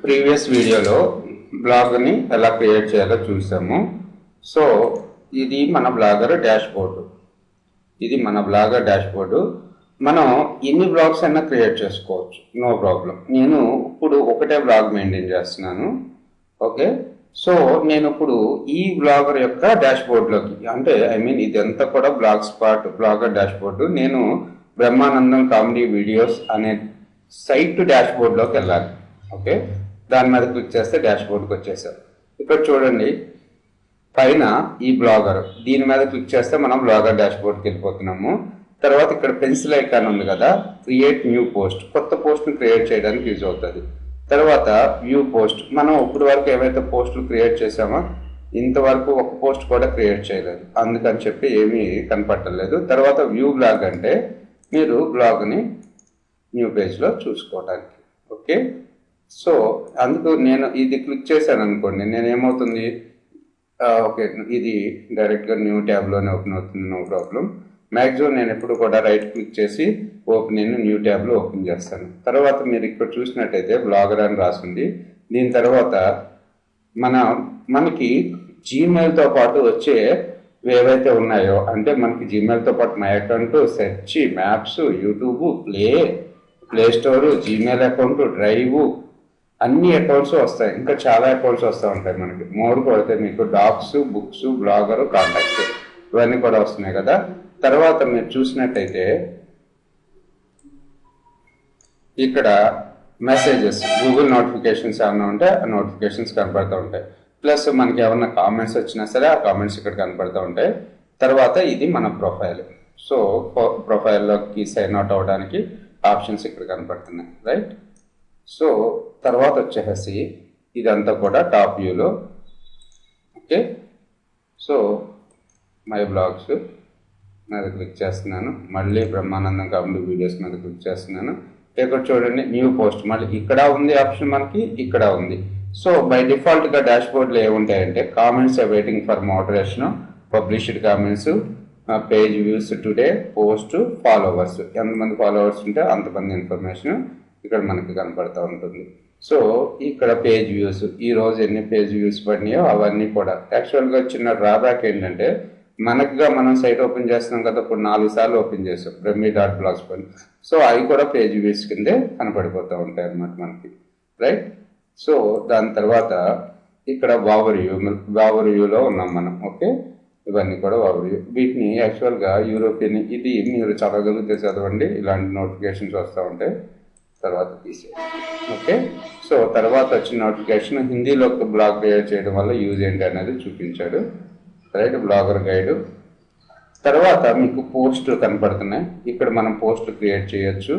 Previous వీడియోలో బ్లాగ్ని ఎలా create చేయాలో చూసాము. సో ఇది మన బ్లాగర్ డాష్బోర్డు. మనం ఎన్ని బ్లాగ్స్ అయినా క్రియేట్ చేసుకోవచ్చు, నో ప్రాబ్లం. నేను ఇప్పుడు ఒకటే బ్లాగ్ మెయింటైన్ చేస్తున్నాను. ఓకే, సో నేను ఇప్పుడు ఈ బ్లాగర్ యొక్క డాష్బోర్డ్లోకి, అంటే ఇదంతా కూడా బ్లాగర్ డాష్బోర్డు. నేను బ్రహ్మానందం కామెడీ వీడియోస్ అనే సైట్ డాష్బోర్డ్లోకి వెళ్ళాలి. ఓకే, దాని మీద క్లిక్ చేస్తే డాష్బోర్డ్కి వచ్చేసారు. ఇక్కడ చూడండి, పైన ఈ బ్లాగర్, దీని మీద క్లిక్ చేస్తే మనం బ్లాగర్ డాష్బోర్డ్కి వెళ్ళిపోతున్నాము. తర్వాత ఇక్కడ పెన్సిల్ ఐకాన్ ఉంది కదా, క్రియేట్ న్యూ పోస్ట్, కొత్త పోస్ట్ని క్రియేట్ చేయడానికి యూజ్ అవుతుంది. తర్వాత వ్యూ పోస్ట్, మనం ఇప్పుడు వరకు ఏవైతే పోస్టులు క్రియేట్ చేసామో ఇంతవరకు ఒక పోస్ట్ కూడా క్రియేట్ చేయలేదు, అందుకని చెప్పి ఏమీ కనపడలేదు. తర్వాత వ్యూ బ్లాగ్ అంటే మీరు బ్లాగ్ని న్యూ పేజ్లో చూసుకోవడానికి. ఓకే, సో అందుకు నేను ఇది క్లిక్ చేశాను అనుకోండి, నేనేమవుతుంది, ఓకే, ఇది డైరెక్ట్గా న్యూ ట్యాబ్లోనే ఓపెన్ అవుతుంది, నో ప్రాబ్లం. మ్యాక్సిమం నేను ఎప్పుడు కూడా రైట్ క్లిక్ చేసి న్యూ ట్యాబ్లో ఓపెన్ చేస్తాను. తర్వాత మీరు ఇక్కడ చూసినట్టయితే బ్లాగర్ అని రాసింది. దీని తర్వాత మనకి జీమెయిల్తో పాటు వచ్చే ఏవైతే ఉన్నాయో, అంటే మనకి జీమెయిల్తో పాటు my account, search, maps, YouTube, play store, Gmail account, drive, అన్ని అకౌంట్స్ వస్తాయి. ఇంకా చాలా అకౌంట్స్ వస్తూ ఉంటాయి. మనకి మోర్ కొడితే మీకు డాక్స్, బుక్స్, బ్లాగర్, కాంటాక్ట్స్ ఇవన్నీ కూడా వస్తున్నాయి కదా. తర్వాత మీరు చూసినట్టయితే ఇక్కడ మెసేజెస్, గూగుల్ నోటిఫికేషన్స్ ఏమైనా ఉంటే ఆ నోటిఫికేషన్స్ కనపడుతూ ఉంటాయి. ప్లస్ మనకి ఏమన్నా కామెంట్స్ వచ్చినా సరే ఆ కామెంట్స్ ఇక్కడ కనపడుతూ ఉంటాయి. తర్వాత ఇది మన ప్రొఫైల్. సో ప్రొఫైల్లోకి సైన్ అవుట్ అవ్వడానికి ఆప్షన్స్ ఇక్కడ కనపడుతున్నాయి, రైట్. సో తర్వాత వచ్చేసి ఇదంతా కూడా టాప్ వ్యూలో. ఓకే, సో మై బ్లాగ్స్ మీద క్లిక్ చేస్తున్నాను, మళ్ళీ బ్రహ్మానందం కామెడీ వీడియోస్ మీద క్లిక్ చేస్తున్నాను. ఇక్కడ చూడండి న్యూ పోస్ట్, మళ్ళీ ఇక్కడ ఉంది ఆప్షన్, మనకి ఇక్కడ ఉంది. సో బై డిఫాల్ట్గా డాష్బోర్డ్లో ఏముంటాయంటే comments waiting for moderation, published comments, page views today, post, followers, ఎంతమంది ఫాలోవర్స్ ఉంటే అంతమంది ఇన్ఫర్మేషన్ ఇక్కడ మనకి కనపడుతూ ఉంటుంది. సో ఇక్కడ పేజ్ వ్యూస్, ఈరోజు ఎన్ని పేజ్ వ్యూస్ పడినాయో అవన్నీ కూడా. యాక్చువల్గా చిన్న డ్రాబ్యాక్ ఏంటంటే, మనం సైట్ ఓపెన్ చేస్తున్నాం కదా, ఇప్పుడు 4 సార్లు ఓపెన్ చేస్తాం brahmi.blogs పని. సో అవి కూడా పేజ్ వ్యూస్ కిందే కనపడిపోతూ ఉంటాయి అన్నమాట మనకి, రైట్. సో దాని తర్వాత ఇక్కడ వావర్-వ్యూలో ఉన్నాం మనం. ఓకే, ఇవన్నీ కూడా వావర్-వ్యూ. వీటిని యాక్చువల్గా యూరోపియన్, ఇది మీరు చదవగలిగితే చదవండి, ఇలాంటి నోటిఫికేషన్స్ వస్తూ ఉంటాయి. తర్వాత తీసేయండి. ఓకే, సో తర్వాత వచ్చిన నోటిఫికేషన్ హిందీలో బ్లాగ్ క్రియేట్ చేయడం వల్ల యూజ్ ఏంటి అనేది చూపించాడు, రైట్. Blogger guide. తర్వాత మీకు పోస్టులు కనపడుతున్నాయి, ఇక్కడ మనం పోస్టులు క్రియేట్ చేయొచ్చు.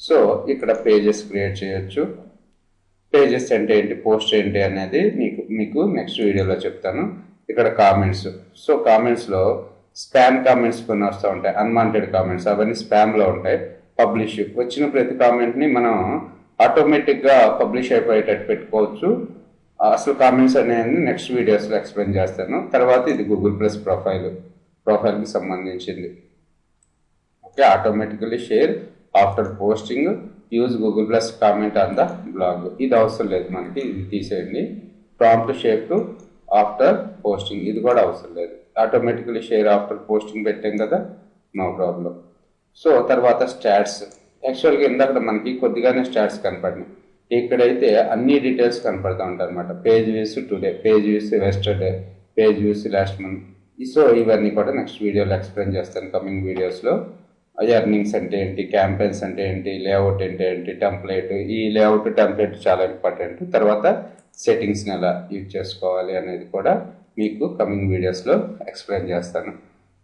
సో ఇక్కడ పేజెస్ క్రియేట్ చేయొచ్చు. పేజెస్ అంటే ఏంటి, పోస్ట్ ఏంటి అనేది మీకు నెక్స్ట్ వీడియోలో చెప్తాను. ఇక్కడ కామెంట్స్, సో కామెంట్స్లో స్పామ్ కామెంట్స్ కొన్ని వస్తూ ఉంటాయి, అన్వాంటెడ్ కామెంట్స్, అవన్నీ స్పామ్లో ఉంటాయి. పబ్లిష్, వచ్చిన ప్రతి కామెంట్ని మనం ఆటోమేటిక్గా పబ్లిష్ అయిపోయేటట్టు పెట్టుకోవచ్చు. అసలు కామెంట్స్ అనేది నెక్స్ట్ వీడియోస్లో ఎక్స్ప్లెయిన్ చేస్తాను. తర్వాత ఇది గూగుల్ ప్లస్ ప్రొఫైల్కి సంబంధించింది. Okay, automatically share after posting, use Google plus comment on the blog, ఇది అవసరం లేదు మనకి, ఇది తీసేయండి. Prompt share to after posting, ఇది కూడా అవసరం లేదు. ఆటోమేటికలీ షేర్ ఆఫ్టర్ పోస్టింగ్ పెట్టాం కదా, నో ప్రాబ్లం. సో తర్వాత స్టాట్స్, యాక్చువల్గా ఇందాక మనకి కొద్దిగానే స్టాట్స్ కనపడినాయి, ఇక్కడైతే అన్ని డీటెయిల్స్ కనపడుతూ ఉంటాయి అనమాట. Page views today, page views yesterday, page views last month. So ఇవన్నీ కూడా నెక్స్ట్ వీడియోలో ఎక్స్ప్లెయిన్ చేస్తాను, కమింగ్ వీడియోస్లో. ఎర్నింగ్స్ అంటే ఏంటి, క్యాంపెయిన్స్ అంటే ఏంటి, లేఅవుట్ అంటే ఏంటి, టెంప్లెట్, ఈ లేఅవుట్ టెంప్లెట్ చాలా ఇంపార్టెంట్. తర్వాత సెట్టింగ్స్ని ఎలా యూజ్ చేసుకోవాలి అనేది కూడా మీకు కమింగ్ వీడియోస్లో ఎక్స్ప్లెయిన్ చేస్తాను.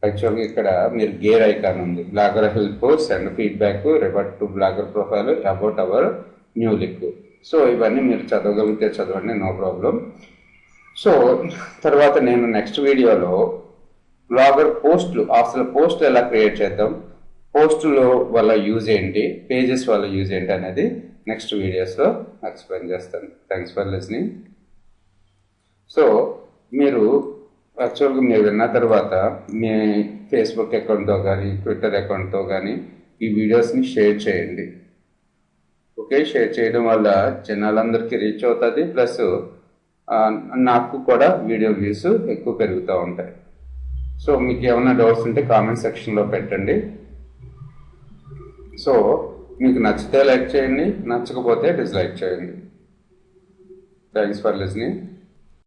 యాక్చువల్గా ఇక్కడ మీరు గేర్ ఐకాన్ ఉంది, blogger help, send feedback, revert to blogger profile, about our new link. So ఇవన్నీ మీరు చదవగలిగితే చదవండి, నో ప్రాబ్లం. సో తర్వాత నేను నెక్స్ట్ వీడియోలో బ్లాగర్ అసలు పోస్టులు ఎలా క్రియేట్ చేద్దాం, పోస్టుల వల్ల యూజ్ ఏంటి, పేజెస్ వల్ల యూజ్ ఏంటి అనేది నెక్స్ట్ వీడియోస్లో ఎక్స్ప్లెయిన్ చేస్తాను. Thanks for listening. సో మీరు యాక్చువల్గా మీరు విన్న తర్వాత మీ ఫేస్బుక్ అకౌంట్తో కానీ, ట్విట్టర్ అకౌంట్తో కానీ ఈ వీడియోస్ని షేర్ చేయండి. ఓకే. ఓకే, షేర్ చేయడం వల్ల జనాలందరికీ రీచ్ అవుతుంది, ప్లస్ నాకు కూడా వీడియో వ్యూస్ ఎక్కువ పెరుగుతూ ఉంటాయి. సో మీకు ఏమైనా డౌట్స్ ఉంటే కామెంట్ సెక్షన్లో పెట్టండి. సో మీకు నచ్చితే లైక్ చేయండి, నచ్చకపోతే డిస్లైక్ చేయండి. Thanks for listening.